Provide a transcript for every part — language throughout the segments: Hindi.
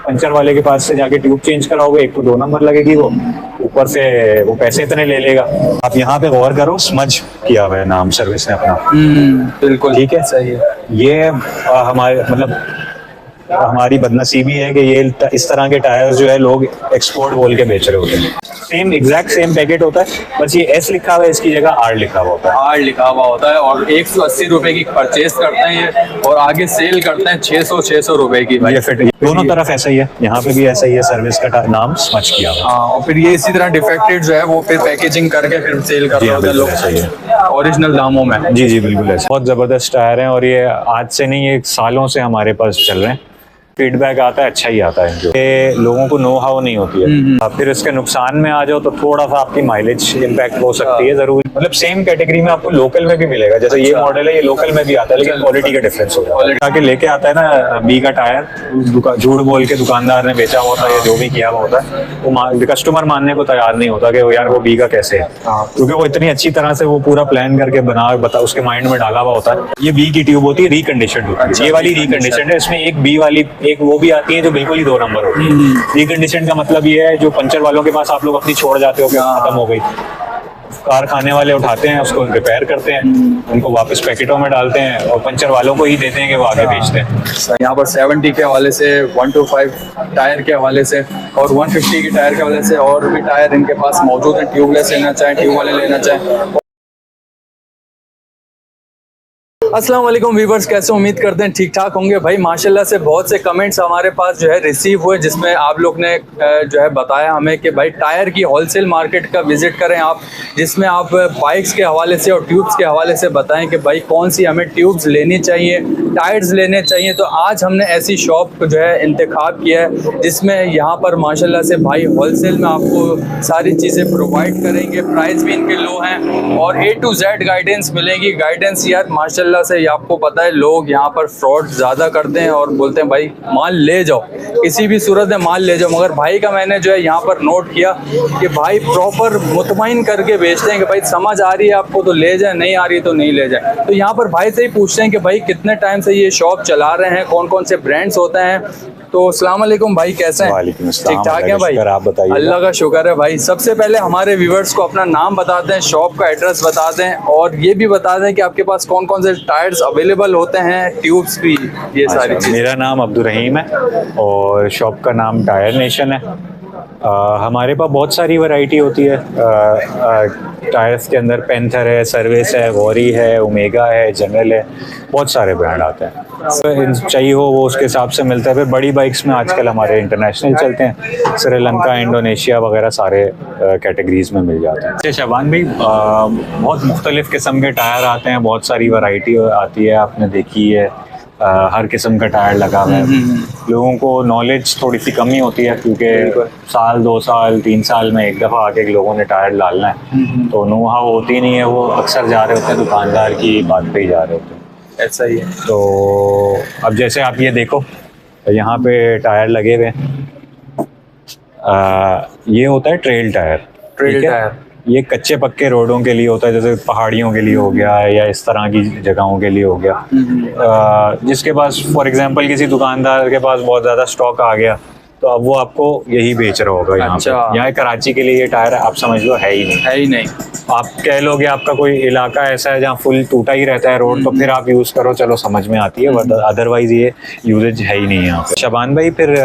पंचर वाले के पास से जाके ट्यूब चेंज कराओगे, एक तो 2 नंबर लगेगी, वो ऊपर से वो पैसे इतने ले लेगा। आप यहाँ पे गौर करो, स्मज किया हुआ है नाम सर्विस ने अपना। बिल्कुल ठीक है, सही है। ये हमारे मतलब हमारी बदनसीबी है कि ये इस तरह के टायर्स जो है लोग एक्सपोर्ट बोल के बेच रहे होते हैं। सेम एग्जैक्ट सेम पैकेट होता है, बस ये एस लिखा हुआ है, इसकी जगह आर लिखा हुआ होता है। आर लिखा हुआ होता है और 180 रुपए की परचेज करते हैं ये, और आगे सेल करते हैं 600 रुपए की। ये फिट दोनों तरफ ऐसा ही है, यहाँ पे भी ऐसा ही है, सर्विस का नाम स्मच किया हुआ है। हाँ, और फिर ये इसी तरह डिफेक्टेड जो है वो फिर पैकेजिंग करके फिर सेल कर रहे होते हैं लोग, ऐसा ही है, ओरिजिनल दामों में। जी जी बिल्कुल ऐसा। बहुत जबरदस्त टायर हैं और ये आज से नहीं, ये सालों से हमारे पास चल रहे हैं। फीडबैक आता है, अच्छा ही आता है इनको। ये लोगों को नो हाउ नहीं होती है। फिर इसके नुकसान में आ जाओ तो थोड़ा सा आपकी माइलेज इम्पैक्ट हो सकती है जरूर। मतलब सेम कैटेगरी में आपको लोकल में भी मिलेगा, जैसे ये मॉडल है, ये लोकल में भी आता है, लेकिन क्वालिटी का डिफरेंस होगा। आके लेके आता है ना बी का टायर, झूठ बोल के दुकानदार ने बेचा होता है या जो भी किया हुआ होता है, वो कस्टमर मानने को तैयार नहीं होता कि यार वो बी का कैसे है, क्योंकि वो इतनी अच्छी तरह से वो पूरा प्लान करके बता उसके माइंड में डाला हुआ होता है। ये बी की ट्यूब होती है, रिकंडीशनड होती है, ये वाली रिकंडीशनड है। इसमें एक बी वाली एक वो भी आती है जो बिल्कुल ही 2 नंबर होती है। रिकंडीशन का मतलब ये है जो पंचर वालों के पास आप लोग अपनी छोड़ जाते हो कि खत्म हो गई, कारखाने वाले उठाते हैं उसको, रिपेयर करते हैं, उनको वापस पैकेटों में डालते हैं और पंचर वालों को ही देते हैं कि वो आगे बेचते हैं। यहाँ पर 70 के हवाले से, 125 टायर के हवाले से और 150 के टायर के हवाले से और भी टायर इनके पास मौजूद हैं। ट्यूबलेस लेना चाहें, ट्यूब वाले लेना चाहें। अस्सलाम वालेकुम व्यूवर्स, कैसे उम्मीद करते हैं ठीक ठाक होंगे। भाई माशाल्लाह से बहुत से कमेंट्स हमारे पास जो है रिसीव हुए, जिसमें आप लोग ने जो है बताया हमें कि भाई टायर की होलसेल मार्केट का विजिट करें आप, जिसमें आप बाइक्स के हवाले से और ट्यूब्स के हवाले से बताएं कि भाई कौन सी हमें ट्यूब्स लेनी चाहिए, टायर्स लेने चाहिए। तो आज हमने ऐसी शॉप जो है इंतखाब किया है जिसमें यहाँ पर माशाल्लाह से भाई होलसेल में आपको सारी चीज़ें प्रोवाइड करेंगे, प्राइस भी इनके लो हैं और A to Z गाइडेंस मिलेगी। गाइडेंस यार माशाल्लाह से आपको पता है लोग यहाँ पर फ्रॉड ज़्यादा करते हैं और बोलते हैं भाई माल ले जाओ, किसी भी सूरत में माल ले जाओ, मगर भाई का मैंने जो है यहाँ पर नोट किया कि भाई प्रॉपर मुतमईन करके बेचते हैं कि भाई समझ आ रही है आपको तो ले जाए, नहीं आ रही है तो नहीं ले जाए। तो यहाँ पर भाई से ही पूछते हैं कि भाई कितने टाइम से ये शॉप चला रहे हैं, कौन कौन से ब्रांड्स होते हैं। तो अस्सलाम वालेकुम भाई, कैसे हैं? ठीक ठाक है भाई, आप बताइए। अल्लाह का शुक्र है भाई। सबसे पहले हमारे व्यूवर्स को अपना नाम बता दें, शॉप का एड्रेस बता दें और ये भी बता दें कि आपके पास कौन कौन से टायर्स अवेलेबल होते हैं, ट्यूब्स भी, ये सारी चीज़। मेरा नाम अब्दुल रहीम है और शॉप का नाम टायर नेशन है। हमारे पास बहुत सारी वैरायटी होती है टायर्स के अंदर। पेंथर है, सर्विस है, गौरी है, ओमेगा है, जनरल है, बहुत सारे ब्रांड आते हैं। चाहिए हो वो उसके हिसाब से मिलता है। फिर बड़ी बाइक्स में आजकल हमारे इंटरनेशनल चलते हैं, श्रीलंका, इंडोनेशिया वगैरह सारे कैटेगरीज में मिल जाते हैं। शबान भाई, बहुत मुख्तलिफ किस्म के टायर आते हैं, बहुत सारी वैरायटी आती है, आपने देखी है। हर किस्म का टायर लगा हुआ है। लोगों को नॉलेज थोड़ी सी कमी होती है क्योंकि साल 2 साल 3 साल में एक दफ़ा आके लोगों ने टायर डालना है, तो नो हाउ होती नहीं है। वो अक्सर जा रहे होते हैं दुकानदार की बात पे ही जा रहे होते हैं। ऐसा ही है। तो अब जैसे आप ये देखो, यहाँ पे टायर लगे हुए हैं। ये होता है ट्रेल टायर। ट्रेल टायर ये कच्चे पक्के रोडों के लिए होता है, जैसे पहाड़ियों के लिए हो गया या इस तरह की जगहों के लिए हो गया। जिसके पास फॉर एग्जांपल किसी दुकानदार के पास बहुत ज़्यादा स्टॉक आ गया तो अब वो आपको यही बेच रहा होगा यहाँ पे। यहाँ कराची के लिए ये टायर आप समझ लो है ही नहीं। आप कह लोगे आपका कोई इलाका ऐसा है जहाँ फुल टूटा ही रहता है रोड, तो फिर आप यूज़ करो, चलो समझ में आती है, बट अदरवाइज ये यूजेज है ही नहीं यहाँ पे। शबान भाई, फिर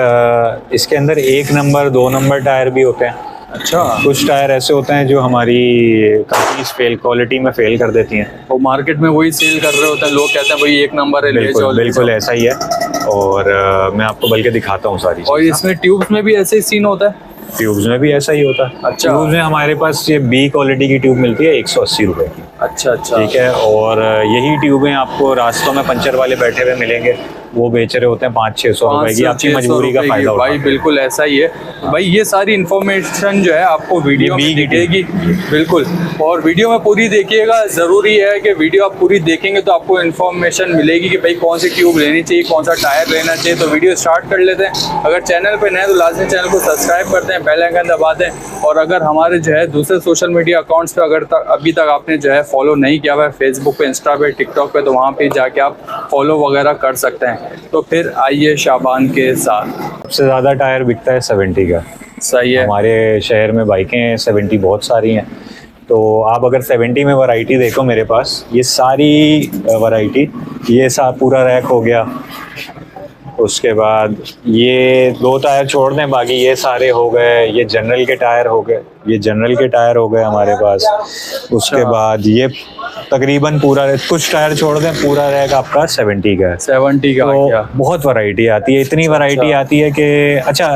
इसके अंदर 1 नंबर 2 नंबर टायर भी होते हैं। अच्छा, कुछ टायर ऐसे होते हैं जो हमारी कंपनीज क्वालिटी में फेल कर देती हैं, वो मार्केट में वही सेल कर रहे होते हैं। लोग कहते हैं भाई 1 नंबर है, ले जाओ। बिल्कुल ऐसा ही है और मैं आपको बल्कि दिखाता हूँ सारी। और इसमें ट्यूब्स में भी ऐसे ही सीन होता है? ट्यूब्स में भी ऐसा ही होता है। अच्छा। ट्यूब्स में हमारे पास ये बी क्वालिटी की ट्यूब मिलती है 180 रुपए की। अच्छा, ठीक है। और यही ट्यूबें आपको रास्तों में पंचर वाले बैठे हुए मिलेंगे, वो बेच रहे होते हैं 500-600 रुपए की। आपकी मजबूरी का फायदा होता है भाई। बिल्कुल ऐसा ही है भाई। ये सारी इन्फॉर्मेशन जो है आपको वीडियो में दिखेगी। बिल्कुल, और वीडियो में पूरी देखिएगा। ज़रूरी है कि वीडियो आप पूरी देखेंगे तो आपको इन्फॉर्मेशन मिलेगी कि भाई कौन सी ट्यूब लेनी चाहिए, कौन सा टायर लेना चाहिए। तो वीडियो स्टार्ट कर लेते हैं। अगर चैनल पर नए तो लाजमी चैनल को सब्सक्राइब करते हैं, बेल आइकन दबा दें। और अगर हमारे जो है दूसरे सोशल मीडिया अकाउंट्स पे अभी तक आपने जो है फॉलो नहीं किया हुआ है, फेसबुक पे, इंस्टा पे, टिकटॉक पे, तो वहाँ पे जाके आप फॉलो वगैरह कर सकते हैं। तो फिर आइए शाबान के साथ। सबसे ज़्यादा टायर बिकता है 70 का। सही है। हमारे शहर में बाइकें 70 बहुत सारी हैं, तो आप अगर 70 में वैरायटी देखो मेरे पास, ये सारी वैरायटी, ये सब पूरा रैक हो गया, उसके बाद ये 2 टायर छोड़ दें, बाकी ये सारे हो गए, ये जनरल के टायर हो गए, ये जनरल के टायर हो गए हमारे पास। उसके बाद ये तकरीबन पूरा, कुछ टायर छोड़ दें, पूरा रैक आपका 70 का है। 70 का तो क्या? बहुत वैरायटी आती है, इतनी वैरायटी आती है कि अच्छा,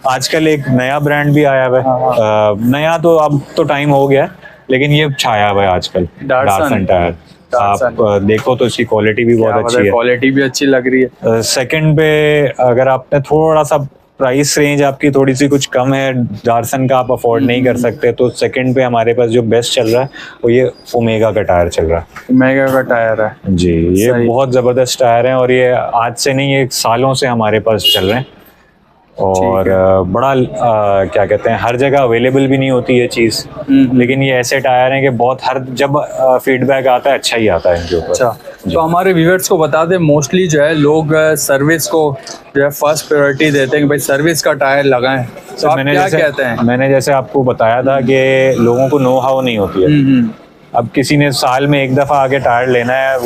आजकल एक नया ब्रांड भी आया हुआ है। नया तो अब तो टाइम हो गया, लेकिन ये छाया हुआ है आजकल, डार्सन टायर। आप देखो तो इसकी क्वालिटी भी बहुत अच्छी है, क्वालिटी भी अच्छी लग रही है। सेकंड पे अगर आपने थोड़ा सा प्राइस रेंज आपकी थोड़ी सी कुछ कम है, डार्सन का आप अफोर्ड नहीं कर सकते, तो सेकंड पे हमारे पास जो बेस्ट चल रहा है वो ये ओमेगा का टायर चल रहा है। ओमेगा का टायर है जी, ये बहुत ज़बरदस्त टायर है और ये आज से नहीं, ये सालों से हमारे पास चल रहे हैं। और बड़ा क्या कहते हैं, हर जगह अवेलेबल भी नहीं होती ये चीज़, लेकिन ये ऐसे टायर हैं कि बहुत, हर जब फीडबैक आता है अच्छा ही आता है इनके ऊपर। अच्छा, तो हमारे व्यूअर्स को बता दें, मोस्टली जो है लोग सर्विस को जो है फर्स्ट प्रायोरिटी देते हैं कि भाई सर्विस का टायर लगाएं, तो आप क्या कहते हैं? मैंने जैसे आपको बताया था कि लोगों को नो हाउ नहीं होती है। अब किसी ने साल में एक दफ़ा आके टायर लेना है,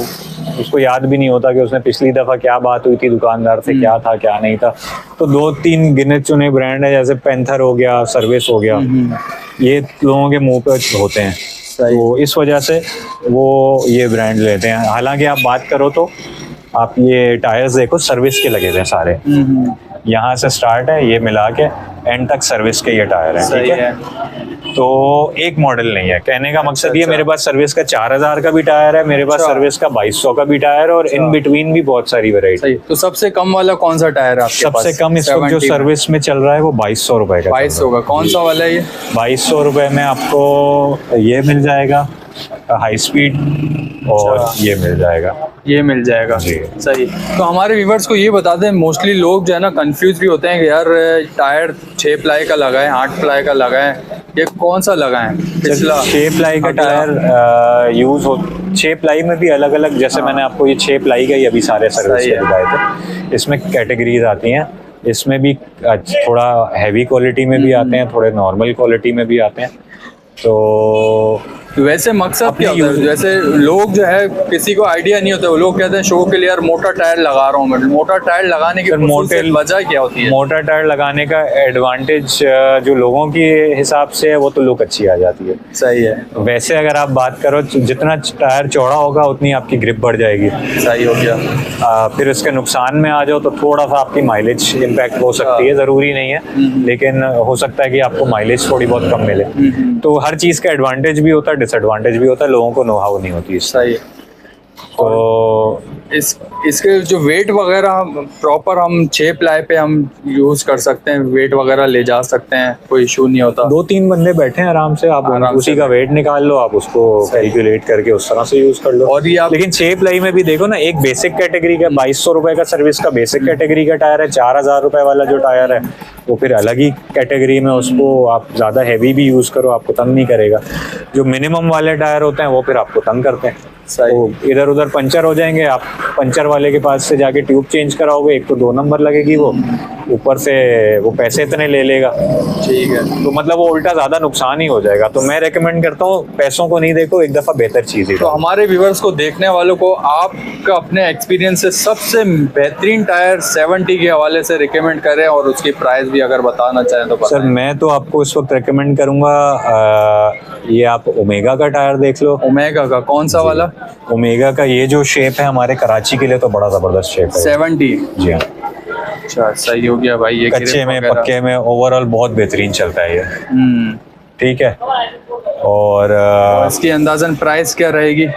उसको याद भी नहीं होता कि उसने पिछली दफ़ा क्या बात हुई थी दुकानदार से, क्या था क्या नहीं था। तो 2-3 गिने चुने ब्रांड है, जैसे पैंथर हो गया, सर्विस हो गया, ये लोगों के मुंह पे होते हैं, तो इस वजह से वो ये ब्रांड लेते हैं। हालांकि आप बात करो तो आप ये टायर्स देखो, सर्विस के लगे थे सारे, यहाँ से स्टार्ट है, ये मिला के एंड तक सर्विस के ये टायर है। ठीक है, तो एक मॉडल नहीं है। कहने का मकसद ये, मेरे पास सर्विस का 4000 का भी टायर है, मेरे पास सर्विस का 2200 का भी टायर है, और इन बिटवीन भी बहुत सारी वैरायटी। तो सबसे कम वाला कौन सा टायर है आपके पास? सबसे कम इस वक्त जो सर्विस में चल रहा है वो 2200 रुपए का। 2200 का कौन सा वाला है ये? 2200 रुपए में आपको ये मिल जाएगा हाई स्पीड, और ये मिल जाएगा, ये मिल जाएगा। सही। तो हमारे व्यूवर्स को ये बता दें, मोस्टली लोग जो है ना कंफ्यूज भी होते हैं कि यार टायर 6 प्लाई का लगाएं, 8 प्लाई का लगाएं, ये कौन सा लगाएं? पिछला 6 प्लाई का टायर यूज हो, 6 प्लाई में भी अलग अलग, जैसे मैंने आपको ये 6 प्लाई का ही अभी सारे सर्विस के दिखाए थे, इसमें कैटेगरीज आती हैं, इसमें भी थोड़ा हैवी क्वालिटी में भी आते हैं, थोड़े नॉर्मल क्वालिटी में भी आते हैं। तो वैसे मकसद क्या होता है? जैसे लोग जो है किसी को आइडिया नहीं होता, वो लोग कहते हैं शो के लिए यार मोटा टायर लगा रहा हूँ मैं। मोटा टायर लगाने की वजह क्या होती है? मोटा टायर लगाने का एडवांटेज जो लोगों के हिसाब से है वो तो लुक अच्छी आ जाती है। सही है। वैसे अगर आप बात करो, जितना टायर चौड़ा होगा उतनी आपकी ग्रिप बढ़ जाएगी। सही हो गया। फिर इसके नुकसान में आ जाओ तो थोड़ा सा आपकी माइलेज इम्पैक्ट हो सकती है, जरूरी नहीं है, लेकिन हो सकता है कि आपको माइलेज थोड़ी बहुत कम मिले। तो हर चीज का एडवांटेज भी होता है, डिसएडवांटेज भी होता है, लोगों को नो हाउ नहीं होती। सही है। तो इसके जो वेट वगैरह प्रॉपर हम 6 प्लाई पे हम यूज कर सकते हैं, वेट वगैरह ले जा सकते हैं, कोई इशू नहीं होता। 2-3 बंदे बैठे हैं आराम से, आप उसी का वेट निकाल लो, आप उसको कैलकुलेट करके उस तरह से यूज कर लो। और ये लेकिन 6 प्लाई में भी देखो ना, एक बेसिक कैटेगरी का 2200 रुपए का सर्विस का बेसिक कैटेगरी का टायर है, 4000 रुपए वाला जो टायर है वो फिर अलग ही कैटेगरी में, उसको आप ज्यादा हैवी भी यूज करो आपको तंग नहीं करेगा। जो मिनिमम वाले टायर होते हैं वो फिर आपको तंग करते हैं, तो इधर उधर पंचर हो जाएंगे, आप पंचर वाले के पास से जाके ट्यूब चेंज कराओगे, एक तो 2 नंबर लगेगी, वो ऊपर से वो पैसे इतने ले लेगा। ठीक है, तो मतलब वो उल्टा ज्यादा नुकसान ही हो जाएगा। तो मैं रेकमेंड करता हूँ पैसों को नहीं देखो, एक दफा बेहतर चीज ही। तो हमारे व्यूवर्स को, देखने वालों को, आपका अपने एक्सपीरियंस से सबसे बेहतरीन टायर 70 के हवाले से रिकमेंड करें, और उसकी प्राइस भी अगर बताना चाहें तो सर मैं तो आपको इस वक्त रेकमेंड करूंगा, ये आप ओमेगा का टायर देख लो। ओमेगा का कौन सा वाला? ओमेगा का ये जो शेप है हमारे कराची के लिए तो बड़ा जबरदस्त शेप है। 70? जी हाँ। अच्छा, सही हो गया भाई। ये कच्चे में पक्के में ओवरऑल बहुत बेहतरीन चलता है ये। ठीक है। और इसकी अंदाजन प्राइस क्या रहेगी?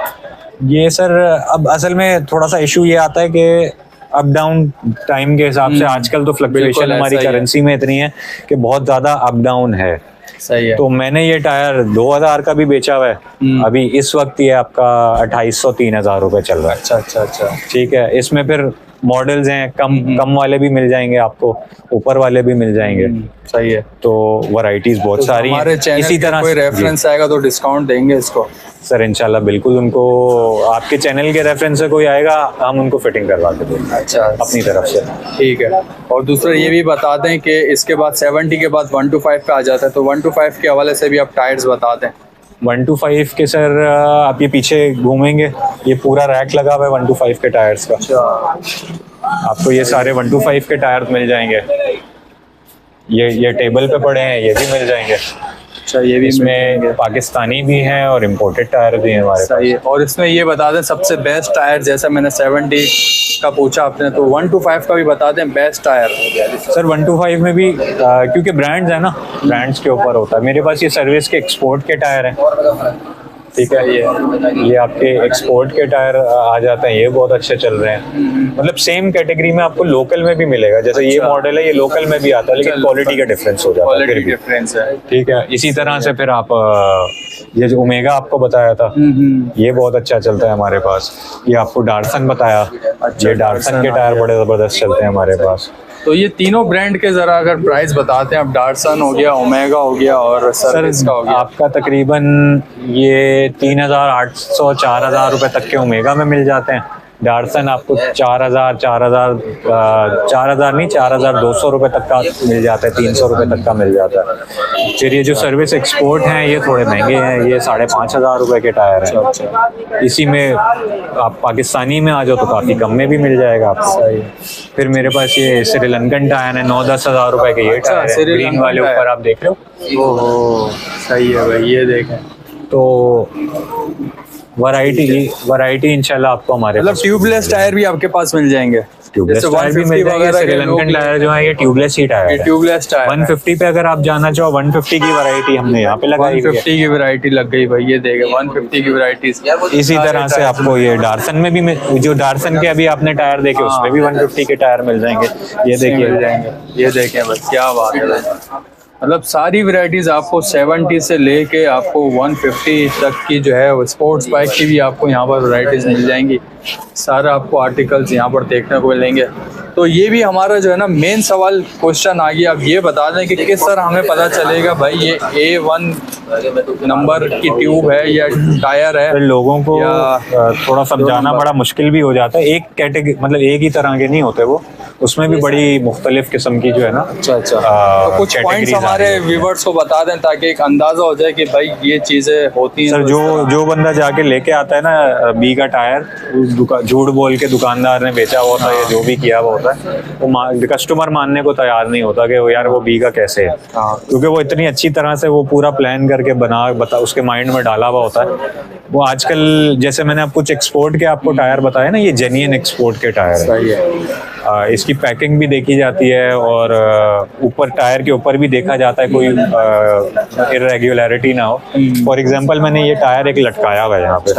ये सर अब असल में थोड़ा सा इशू ये आता है कि अप डाउन टाइम के हिसाब से आजकल तो फ्लक्चुएशन हमारी करेंसी में इतनी है कि बहुत ज्यादा अप डाउन है। सही है। तो मैंने ये टायर 2000 का भी बेचा हुआ है, अभी इस वक्त ये आपका 2800-3000 रुपए चल रहा है। अच्छा अच्छा अच्छा। ठीक है, इसमें फिर मॉडल्स हैं, कम वाले भी मिल जाएंगे आपको, ऊपर वाले भी मिल जाएंगे। सही है। तो वैरायटीज बहुत तो सारी हमारे हैं। चैनल इसी तरह कोई से रेफरेंस आएगा तो डिस्काउंट देंगे इसको सर इंशाल्लाह बिल्कुल, उनको आपके चैनल के रेफरेंस से कोई आएगा हम उनको फिटिंग करवा के देंगे अच्छा अपनी तरफ से। ठीक है। और दूसरा ये भी बता दें कि इसके बाद 70 के बाद 1 to 5 पे आ जाता है, तो 1 to 5 के हवाले से भी आप टायर्स बता दें। 1 to 5 के सर आप ये पीछे घूमेंगे, ये पूरा रैक लगा हुआ है 1 to 5 के टायर्स का। आपको ये सारे 1 to 5 के टायर्स मिल जाएंगे। ये टेबल पे पड़े हैं, ये भी मिल जाएंगे। अच्छा, ये भी इसमें पाकिस्तानी भी हैं और इम्पोर्टेड टायर भी हैं हमारे सही है। और इसमें ये बता दें सबसे बेस्ट टायर, जैसा मैंने 70 का पूछा आपने, तो 1 to 5 का भी बता दें बेस्ट टायर। सर 1 to 5 में भी क्योंकि ब्रांड्स है ना, ब्रांड्स के ऊपर होता है। मेरे पास ये सर्विस के एक्सपोर्ट के टायर हैं, ठीक है। ये आपके एक्सपोर्ट के टायर आ जाते हैं, ये बहुत अच्छे चल रहे हैं। मतलब सेम कैटेगरी में आपको लोकल में भी मिलेगा, जैसे ये मॉडल है ये लोकल में भी आता है, लेकिन क्वालिटी का डिफरेंस हो जाता है, क्वालिटी डिफरेंस है। ठीक है। इसी तरह से फिर आप ये जो ओमेगा आपको बताया था, ये बहुत अच्छा चलता है हमारे पास। ये आपको डार्सन बताया, ये डार्सन के टायर बड़े जबरदस्त चलते हैं हमारे पास। तो ये तीनों ब्रांड के जरा अगर प्राइस बताते हैं आप, डार्सन हो गया, ओमेगा हो गया और सर्विस का हो गया। आपका तकरीबन ये 3,800 4,000 रुपए तक के ओमेगा में मिल जाते हैं। डार्सन आपको 4,000 नहीं 4,200 रुपए तक का मिल जाता है, 300 रुपए तक का मिल जाता है। फिर ये जो सर्विस एक्सपोर्ट हैं ये थोड़े महंगे हैं, ये 5,500 रुपए के टायर हैं। इसी में आप पाकिस्तानी में आ जाओ तो काफ़ी कम में भी मिल जाएगा आपको। फिर मेरे पास ये श्रीलंकन टायर है, 9-10 हज़ार रुपए के ये टायर है, ग्रीन वाले ऊपर आप देख रहे हो। ओहो सही है भाई, ये देखें। तो वैरायटी इंशाल्लाह आपको हमारे मतलब ट्यूबलेस टायर भी आपके पास मिल जाएंगे। ट्यूबलेस टायर भी मिल जाएंगे। श्रीलंकन टायर जो है ये ट्यूबलेस ही टायर है। ट्यूबलेस टायर 150 पे अगर आप जाना चाहो, 150 की वैरायटी हमने यहाँ पे लगाई है। 150 की वैरायटी लग गई भाई, ये देखे 150 की वैरायटी। इसी तरह से आपको ये डार्सन में भी जो डार्सन के अभी आपने टायर देखे उसमें भी 150 के टायर मिल जाएंगे। ये देखिए मिल जाएंगे, ये देखें बस क्या बात है। मतलब सारी वैरायटीज आपको 70 से लेके आपको 150 तक की जो है स्पोर्ट्स बाइक की भी आपको यहाँ पर वैरायटीज मिल जाएंगी। सारा आपको आर्टिकल्स यहाँ पर देखने को मिलेंगे। तो ये भी हमारा जो है ना मेन सवाल क्वेश्चन आ गया। अब ये बता दें कि किस तरह हमें पता चलेगा भाई ये A1 नंबर की ट्यूब है या टायर है। लोगों को थोड़ा समझाना बड़ा मुश्किल भी हो जाता है। एक कैटेगरी मतलब एक ही तरह के नहीं होते वो, उसमें भी बड़ी मुख्तलिफ किस्म की जो है ना। अच्छा तो कुछ पॉइंट्स हमारे व्यूवर्स को बता दें ताकि एक अंदाजा हो जाए कि भाई ये चीजें होती हैं। सर जो बंदा जाके लेके आता है ना बी का टायर, झूठ बोल के दुकानदार ने बेचा हुआ होता है या जो भी किया हुआ होता है, वो कस्टमर मानने को तैयार नहीं होता कि वो यार वो बी का कैसे है, क्योंकि वो इतनी अच्छी तरह से वो पूरा प्लान करके बता उसके माइंड में डाला हुआ होता है। वो आजकल जैसे मैंने आप कुछ एक्सपोर्ट के आपको टायर बताए ना, ये जेन्युइन एक्सपोर्ट के टायर है। इसकी पैकिंग भी देखी जाती है और ऊपर टायर के ऊपर भी देखा जाता है कोई इरेगुलरिटी ना हो। फॉर एग्जांपल मैंने ये टायर एक लटकाया हुआ है यहाँ पे।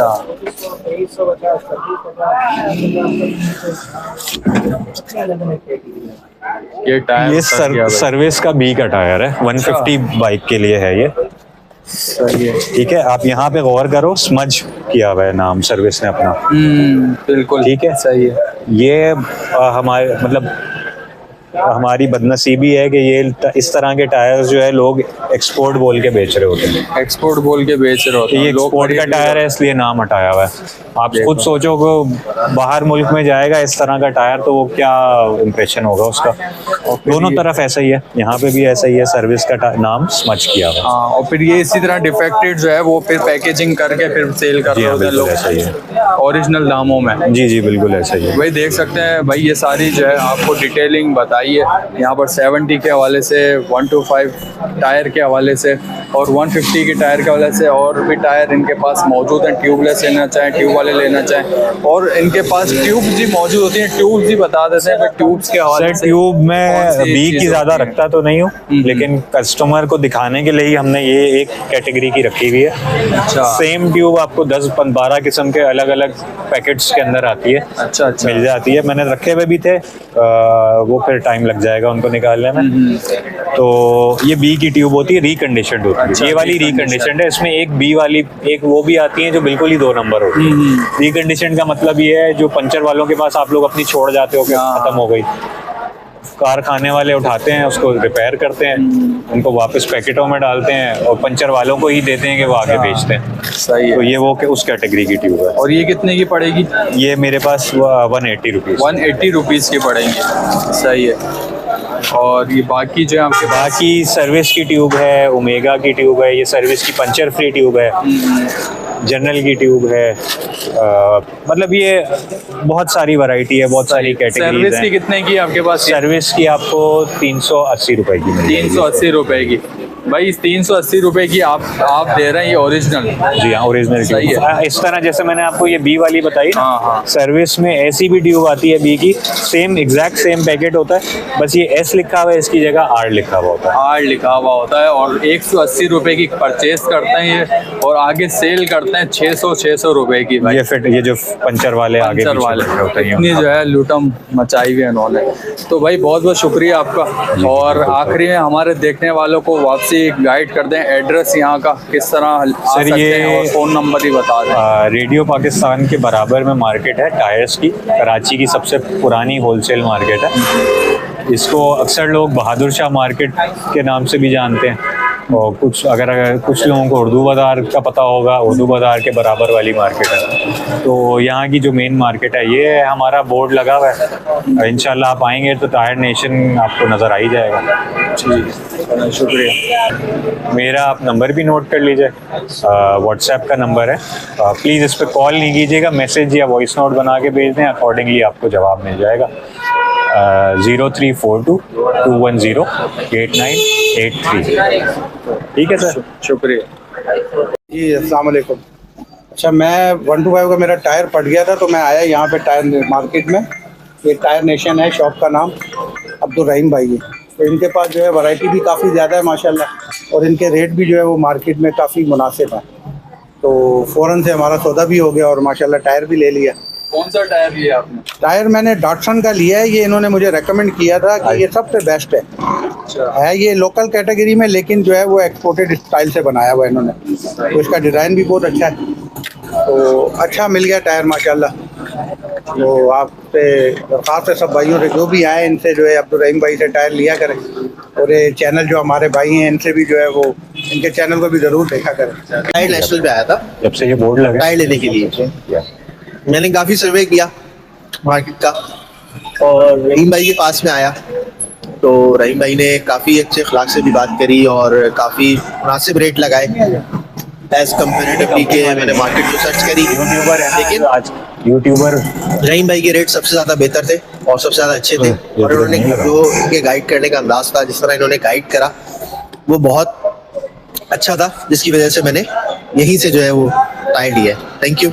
ये टायर ये सर्विस का बी का टायर है, 150 बाइक के लिए है ये। सही है, ठीक है। आप यहाँ पे गौर करो, स्मज किया हुआ है नाम सर्विस ने अपना। बिल्कुल ठीक है, सही है। ये हमारे मतलब हमारी बदनसीबी है कि ये इस तरह के टायर्स जो है लोग एक्सपोर्ट बोल के बेच रहे होते हैं। एक्सपोर्ट बोल के बेच रहे होते हैं। ये एक्सपोर्ट का टायर है इसलिए नाम हटाया हुआ है। आप खुद सोचो कि बाहर मुल्क में जाएगा इस तरह का टायर तो वो क्या इम्प्रेशन होगा उसका। दोनों तरफ ऐसा ही है, यहाँ पे भी ऐसा ही है, सर्विस का नाम स्मच किया हुआ। हाँ, और फिर ये इसी तरह डिफेक्टेड जो है वो फिर पैकेजिंग करके फिर सेल कर रहे होते हैं लोग, ऐसा ही है, ओरिजिनल दामों में। जी बिल्कुल ऐसा ही है। वही देख सकते हैं भाई, ये सारी जो है आपको डिटेलिंग बताई है यहाँ पर 70 के हवाले से, 1 to 5 टायर के हवाले से और 150 के टायर के हवाले से। और भी टायर इनके पास मौजूद हैं, ट्यूबलेस लेना चाहें, ट्यूब वाले लेना चाहें, और इनके पास ट्यूब्स भी मौजूद होती हैं। ट्यूब्स भी बता देते हैं ट्यूब्स के हवाले से। ट्यूब में बी की ज्यादा रखता तो नहीं हूँ, लेकिन कस्टमर को दिखाने के लिए ही हमने ये एक कैटेगरी की रखी हुई है। अच्छा। सेम ट्यूब आपको 10-12 किस्म के अलग अलग पैकेट्स के अंदर आती है। अच्छा मिल जाती है। मैंने रखे हुए भी थे, वो फिर टाइम लग जाएगा उनको निकालने में। तो ये बी की ट्यूब होती है, रिकंडीशनड होती है। अच्छा, ये वाली रिकंडीशनड है, इसमें एक बी वाली एक वो भी आती है जो बिल्कुल ही 2 नंबर होती है। रिकंडीशनड का मतलब ये है जो पंचर वालों के पास आप लोग अपनी छोड़ जाते हो कि हाँ। खत्म हो गई, कारखाने वाले उठाते हैं उसको, रिपेयर करते हैं, उनको वापस पैकेटों में डालते हैं और पंचर वालों को ही देते हैं कि वो आगे बेचते हैं। सही तो है। ये वो उस कैटेगरी की ट्यूब है। और ये कितने की पड़ेगी? ये मेरे पास 180 रुपीज़। 180 रुपीज़ की पड़ेंगी। सही है। और ये बाकी जो है आपके पास बाकी सर्विस की ट्यूब है, ओमेगा की ट्यूब है, ये सर्विस की पंचर फ्री ट्यूब है, जनरल की ट्यूब है, मतलब ये बहुत सारी वैरायटी है, बहुत सारी कैटेगरीज सर्विस की हैं। कितने की आपके पास? सर्विस की आपको 380 रुपए की मिलेगी। 380 रुपए की। भाई इस 380 रुपए की आप दे रहे हैं, ये ओरिजिनल? जी हाँ, ओरिजिनल सही ट्यूब। है। इस तरह जैसे मैंने आपको ये बी वाली बताई ना, हाँ, हाँ। सर्विस में ऐसी भी ट्यूब आती है बी की, सेम एग्जैक्ट सेम पैकेट होता है, बस ये एस लिखा हुआ है, इसकी जगह आर लिखा हुआ होता है। आर लिखा हुआ होता है और 180 रुपए की परचेज करते हैं ये, और आगे सेल करते हैं 600 रुपए की। भाई ये फिट, ये जो पंचर वाले आगे पंचर पीछे वाले बैठे होते हैं, इतनी जो है लूटम मचाई हुई है इन्होंने। तो भाई बहुत बहुत शुक्रिया आपका। और आखिरी में हमारे देखने वालों को वापसी गाइड कर दें, एड्रेस यहाँ का किस तरह आ सर, सकते ये हैं और फ़ोन नंबर ही बता दें। रेडियो पाकिस्तान के बराबर में मार्केट है टायर्स की, कराची की सबसे पुरानी होलसेल मार्केट है। इसको अक्सर लोग बहादुर शाह मार्केट के नाम से भी जानते हैं, और अगर कुछ लोगों को उर्दू बाज़ार का पता होगा, उर्दू बाज़ार के बराबर वाली मार्केट है। तो यहाँ की जो मेन मार्केट है, ये हमारा बोर्ड लगा हुआ है। इंशाल्लाह आप आएंगे तो टायर नेशन आपको नज़र आ ही जाएगा। जी शुक्रिया। मेरा आप नंबर भी नोट कर लीजिए, व्हाट्सएप का नंबर है। प्लीज़ इस पर कॉल नहीं कीजिएगा, मैसेज या वॉइस नोट बना के भेज दें, अकॉर्डिंगली आपको जवाब मिल जाएगा। 0342 210 8983। ठीक है सर, शुक्रिया जी। अस्सलाम वालेकुम। अच्छा, मैं 125 का मेरा टायर फट गया था, तो मैं आया यहाँ पे टायर मार्केट में। ये टायर नेशन है शॉप का नाम, अब्दुल रहीम भाई है। तो इनके पास जो है वैरायटी भी काफ़ी ज़्यादा है माशाल्लाह, और इनके रेट भी जो है वो मार्केट में काफ़ी मुनासिब है। तो फ़ौरन से हमारा सौदा भी हो गया और माशाल्लाह टायर भी ले लिया। कौन सा टायर लिया आपने? टायर मैंने डॉटसन का लिया है। ये इन्होंने मुझे रेकमेंड किया था कि ये सबसे बेस्ट है। अच्छा। है ये लोकल कैटेगरी में, लेकिन जो है वो एक्सपोर्टेड स्टाइल से बनाया हुआ है इन्होंने, तो इसका डिज़ाइन भी बहुत अच्छा है। तो अच्छा मिल गया टायर माशाल्लाह। तो आपसे दरख्वास्त है सब भाइयों से, जो भी आए इनसे जो है अब्दुल रहीम भाई से टायर लिया करें। और ये चैनल जो हमारे भाई हैं इनसे भी जो है वो इनके चैनल को भी ज़रूर देखा करें। टायर नेशनल पे आया था जब से ये बोर्ड लगा टायर लेने के लिए। मैंने काफ़ी सर्वे किया मार्केट का, और रहीम भाई के पास में आया तो रहीम भाई ने काफ़ी अच्छे अखलाक से भी बात करी और काफ़ी मुनासिब रेट लगाए एज कम्पेरेटिवली के। मैंने मार्केट को सर्च करी, यूट्यूबर है लेकिन आज यूट्यूबर रहीम भाई के रेट सबसे ज़्यादा बेहतर थे और सबसे ज़्यादा अच्छे थे। और उन्होंने जो इनके गाइड करने का अंदाज था, जिस तरह इन्होंने गाइड करा, वो बहुत अच्छा था, जिसकी वजह से मैंने यहीं से जो है वो टायर लिया है। Thank you.